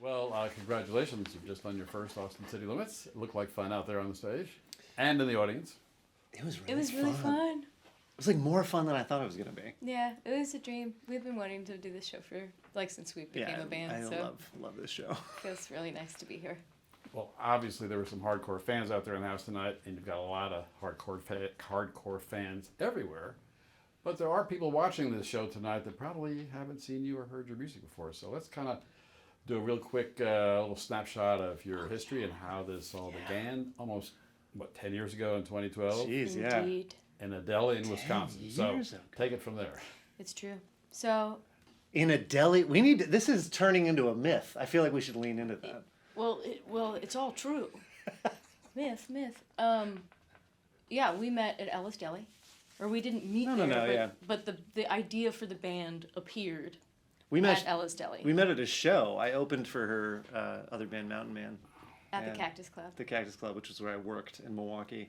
Well, congratulations. You've just done your first Austin City Limits. It looked like fun out there on the stage and in the audience. It was really It was really fun. It was like more fun than I thought it was going to be. Yeah, it was a dream. We've been wanting to do this show for, like, since we became a band. I so love this show. it feels really nice to be here. Well, obviously there were some hardcore fans out there in the house tonight, and you've got a lot of hardcore fans everywhere. But there are people watching this show tonight that probably haven't seen you or heard your music before. So let's kind of do a real quick little snapshot of your history and how this all began almost, 10 years ago in 2012? Jeez, Indeed. In a deli in Wisconsin. So take it from there. It's true. So, in a deli, this is turning into a myth. I feel like we should lean into that. well, it's all true. myth. Yeah, we met at Ellis Deli. Or we didn't meet but the idea for the band appeared at Ellis Deli. We met at a show. I opened for her other band, Mountain Man. At the Cactus Club. The Cactus Club, which is where I worked in Milwaukee.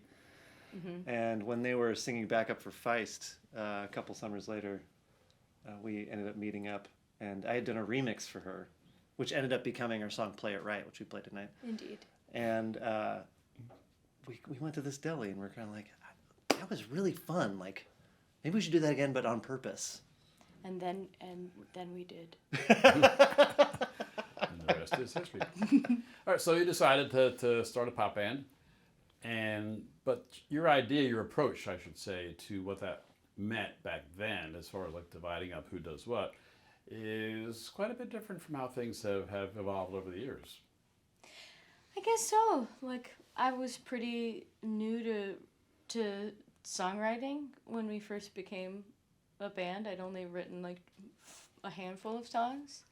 Mm-hmm. And when they were singing Back Up for Feist a couple summers later, we ended up meeting up. And I had done a remix for her, which ended up becoming our song Play It Right, which we played tonight. Indeed. And we went to this deli, and we're kind of like, that was really fun. Like, maybe we should do that again, but on purpose. And then we did. And the rest is history. All right, so you decided to start a pop band, but your idea, your approach, I should say, to what that meant back then, as far as like dividing up who does what, is quite a bit different from how things have evolved over the years. I guess so. Like, I was pretty new to songwriting when we first became a band. I'd only written like a handful of songs,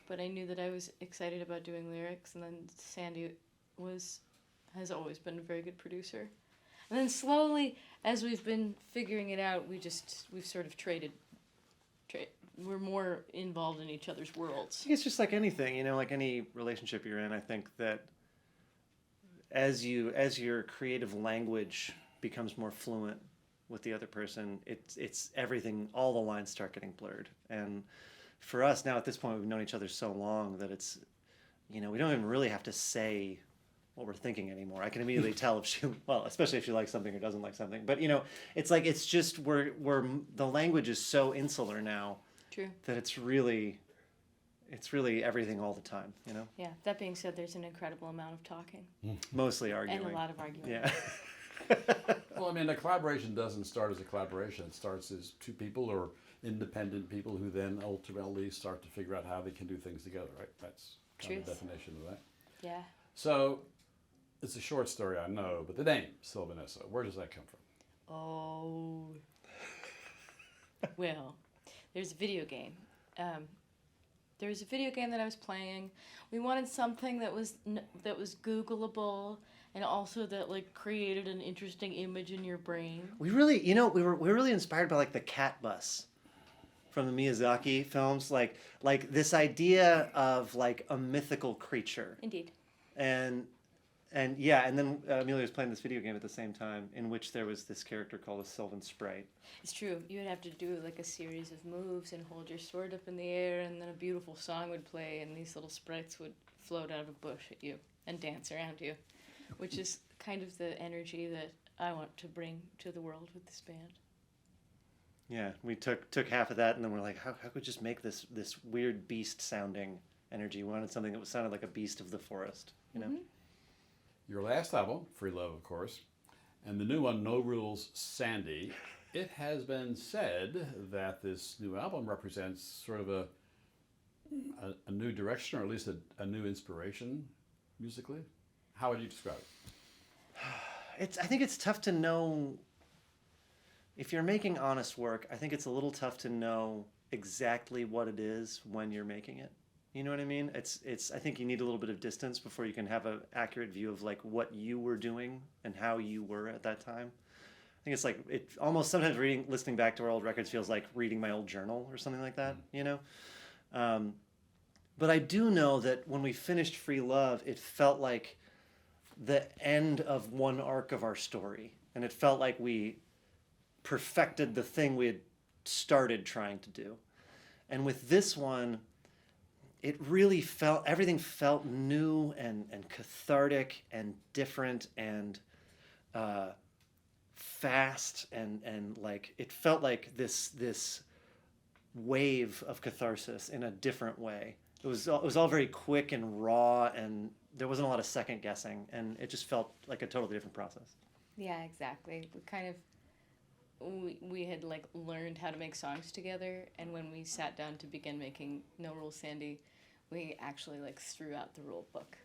but I knew that I was excited about doing lyrics. And then Sandy has always been a very good producer. And then slowly, as we've been figuring it out, we've sort of traded. We're more involved in each other's worlds. I think it's just like anything, like any relationship you're in. I think that as your creative language becomes more fluent with the other person, it's everything, all the lines start getting blurred. And for us now at this point, we've known each other so long that it's, we don't even really have to say what we're thinking anymore. I can immediately tell especially if she likes something or doesn't like something. But it's like, it's just we're the language is so insular now. True. That it's really everything all the time, Yeah, that being said, there's an incredible amount of talking. Mostly arguing. And a lot of arguing. Yeah. Well, I mean, a collaboration doesn't start as a collaboration. It starts as two people or independent people who then ultimately start to figure out how they can do things together, right? That's kind of the definition of that. Yeah. So it's a short story, I know, but the name, Sylvan Esso, where does that come from? Oh. Well, there's a video game. There was a video game that I was playing. We wanted something that was Googleable and also that like created an interesting image in your brain. We really, we were really inspired by like the cat bus from the Miyazaki films, like this idea of like a mythical creature. Indeed. And then Amelia was playing this video game at the same time in which there was this character called a Sylvan Sprite. It's true. You would have to do like a series of moves and hold your sword up in the air, and then a beautiful song would play, and these little sprites would float out of a bush at you and dance around you, which is kind of the energy that I want to bring to the world with this band. Yeah, we took half of that, and then we're like, how could we just make this weird beast-sounding energy? We wanted something that sounded like a beast of the forest, Mm-hmm. Your last album, Free Love, of course, and the new one, No Rules, Sandy. It has been said that this new album represents sort of a new direction, or at least a new inspiration musically. How would you describe it? I think it's tough to know. If you're making honest work, I think it's a little tough to know exactly what it is when you're making it. You know what I mean? I think you need a little bit of distance before you can have an accurate view of like what you were doing and how you were at that time. I think it's like, it almost sometimes listening back to our old records feels like reading my old journal or something like that, But I do know that when we finished Free Love, it felt like the end of one arc of our story. And it felt like we perfected the thing we had started trying to do. And with this one, it really everything felt new and cathartic and different and fast and like it felt like this wave of catharsis in a different way. It was all very quick and raw, and there wasn't a lot of second guessing, and it just felt like a totally different process. Yeah, exactly. We had like learned how to make songs together, and when we sat down to begin making No Rules Sandy, we actually like threw out the rule book.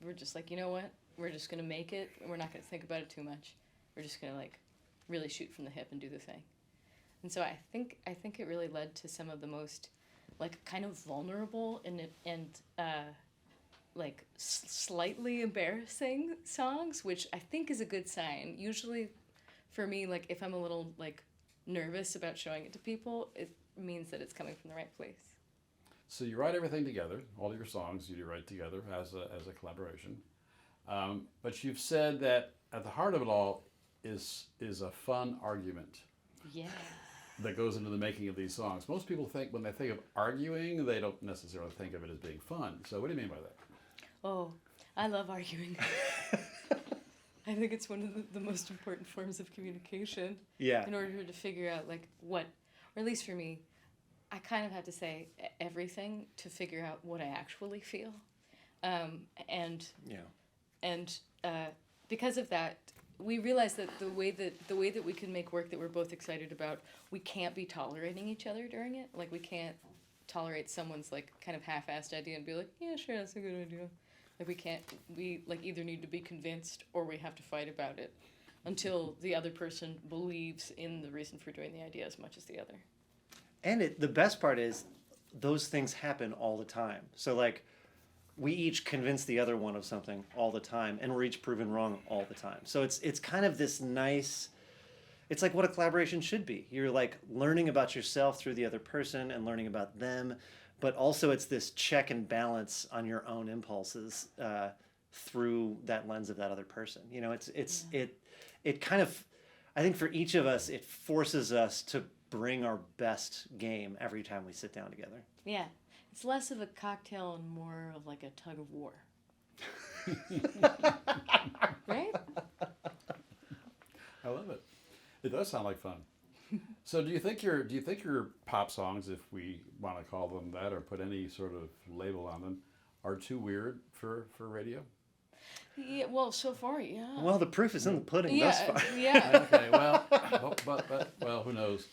We're just like, you know what? We're just gonna make it, and we're not gonna think about it too much. We're just gonna like really shoot from the hip and do the thing. And so I think it really led to some of the most like kind of vulnerable and like slightly embarrassing songs, which I think is a good sign. Usually for me, like if I'm a little like nervous about showing it to people, it means that it's coming from the right place. So you write everything together, all your songs you write together as a collaboration. But you've said that at the heart of it all is a fun argument. Yeah. That goes into the making of these songs. Most people think when they think of arguing, they don't necessarily think of it as being fun. So what do you mean by that? Oh, I love arguing. I think it's one of the most important forms of communication. Yeah. In order to figure out like what, or at least for me, I kind of have to say everything to figure out what I actually feel. And because of that, we realized that the way that we can make work that we're both excited about, we can't be tolerating each other during it. Like we can't tolerate someone's like kind of half-assed idea and be like, yeah, sure, that's a good idea. Like we can't. We like either need to be convinced or we have to fight about it until the other person believes in the reason for doing the idea as much as the other. And the best part is those things happen all the time. So like we each convince the other one of something all the time, and we're each proven wrong all the time. So it's kind of this nice, it's like what a collaboration should be. You're like learning about yourself through the other person and learning about them, but also it's this check and balance on your own impulses through that lens of that other person. You know, it kind of, I think for each of us, it forces us to bring our best game every time we sit down together. Yeah. It's less of a cocktail and more of like a tug of war. Right? I love it. It does sound like fun. So do you think your pop songs, if we want to call them that or put any sort of label on them, are too weird for radio? Yeah, well, so far, yeah. Well, the proof is in the pudding thus far. Yeah. Okay, well, but who knows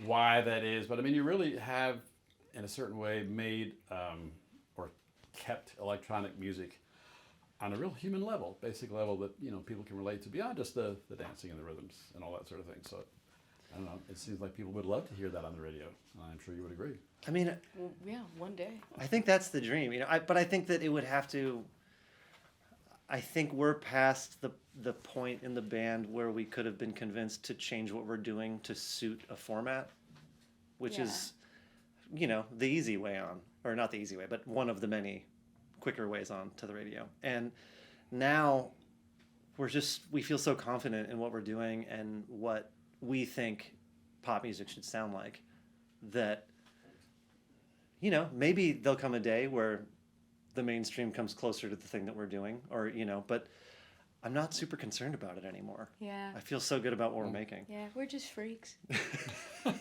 why that is? But I mean, you really have, in a certain way, made or kept electronic music on a real human level, basic level that people can relate to beyond just the dancing and the rhythms and all that sort of thing. So I don't know. It seems like people would love to hear that on the radio. I'm sure you would agree. I mean, Well, yeah, one day. I think that's the dream, but I think that it would have to. I think we're past the point in the band where we could have been convinced to change what we're doing to suit a format, which is, the easy way on, or not the easy way, but one of the many quicker ways on to the radio. And now we feel so confident in what we're doing and what we think pop music should sound like that, maybe there'll come a day where the mainstream comes closer to the thing that we're doing, or but I'm not super concerned about it anymore. Yeah. I feel so good about what we're making. Yeah, we're just freaks. Well,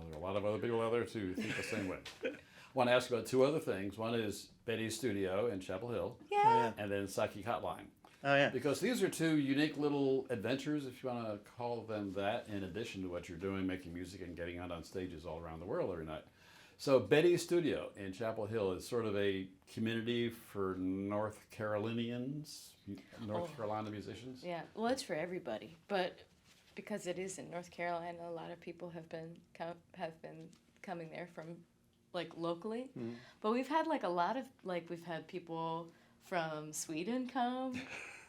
there are a lot of other people out there too who think the same way. I want to ask about two other things. One is Betty's Studio in Chapel Hill, Yeah. and then Psychic Hotline. Oh yeah. Because these are two unique little adventures, if you want to call them that, in addition to what you're doing, making music and getting out on stages all around the world every night. So Betty's Studio in Chapel Hill is sort of a community for North Carolinians, North Carolina musicians. Yeah. Well, it's for everybody, but because it is in North Carolina, a lot of people have been coming there from like locally. Mm-hmm. But we've had like a lot of we've had people from Sweden come.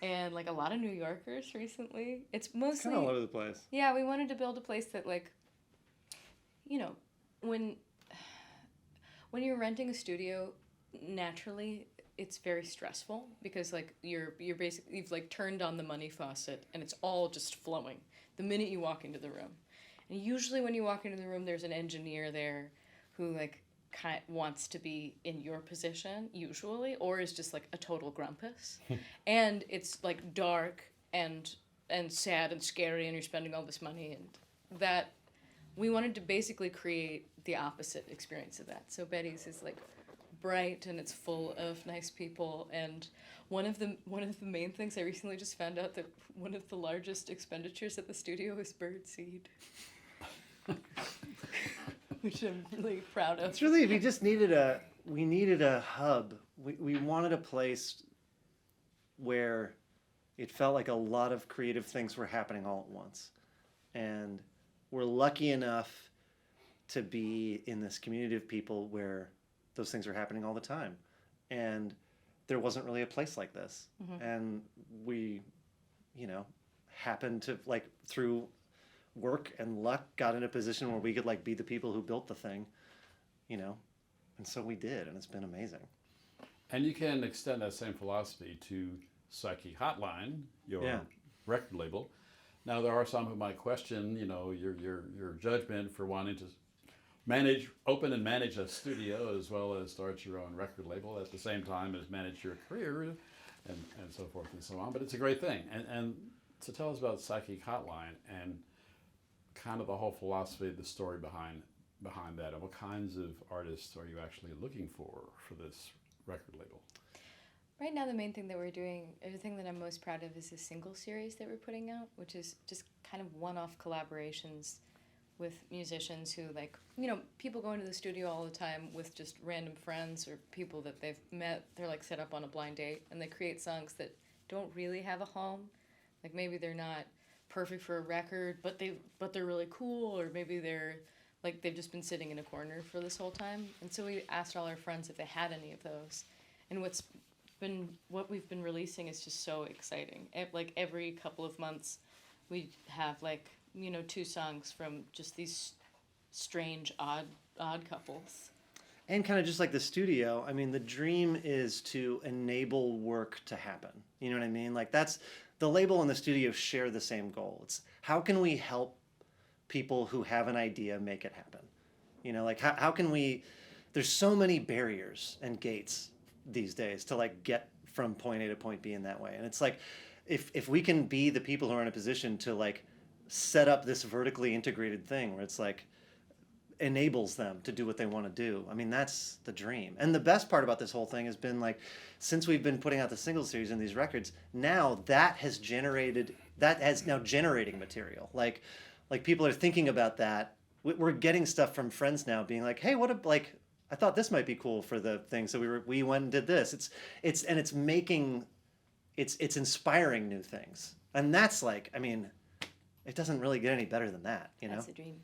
And like a lot of New Yorkers recently. It's mostly kind of all over the place. Yeah, we wanted to build a place that when you're renting a studio, naturally it's very stressful because like you're basically you've like turned on the money faucet and it's all just flowing the minute you walk into the room. And usually when you walk into the room, there's an engineer there who like wants to be in your position usually, or is just like a total grumpus. And it's like dark and sad and scary, and you're spending all this money, and that we wanted to basically create the opposite experience of that. So Betty's is like bright and it's full of nice people, and one of the main things I recently just found out that one of the largest expenditures at the studio is birdseed. Which I'm really proud of. It's really, we needed a hub. We wanted a place where it felt like a lot of creative things were happening all at once. And we're lucky enough to be in this community of people where those things are happening all the time. And there wasn't really a place like this. Mm-hmm. And we, happened to, like, through work and luck, got in a position where we could, like, be the people who built the thing, and so we did, and it's been amazing. And you can extend that same philosophy to Psyche Hotline, your record label. Now, there are some who might question, your judgment for wanting to open and manage a studio as well as start your own record label at the same time as manage your career and so forth and so on. But it's a great thing. And to tell us about Psychic Hotline and kind of the whole philosophy, the story behind that, and what kinds of artists are you actually looking for this record label? Right now, the main thing that we're doing, or the thing that I'm most proud of, is a single series that we're putting out, which is just kind of one-off collaborations with musicians who, like, people go into the studio all the time with just random friends or people that they've met. They're, like, set up on a blind date, and they create songs that don't really have a home. Like, maybe they're not perfect for a record, but they're really cool, or maybe they're, like, they've just been sitting in a corner for this whole time. And so we asked all our friends if they had any of those. And what we've been releasing is just so exciting. Like, every couple of months, we have, like, 2 songs from just these strange, odd couples. And kind of just like the studio, I mean, the dream is to enable work to happen. You know what I mean? Like, that's, the label and the studio share the same goal. It's how can we help people who have an idea make it happen? Like, how can we, there's so many barriers and gates these days to, like, get from point A to point B in that way. And it's like, if we can be the people who are in a position to, like, set up this vertically integrated thing where it's like enables them to do what they want to do. I mean, that's the dream. And the best part about this whole thing has been, like, since we've been putting out the single series and these records, now that has now generating material. Like people are thinking about that. We're getting stuff from friends now being like, hey, I thought this might be cool for the thing. So we went and did this. It's inspiring new things. And that's, like, I mean, it doesn't really get any better than that, That's a dream.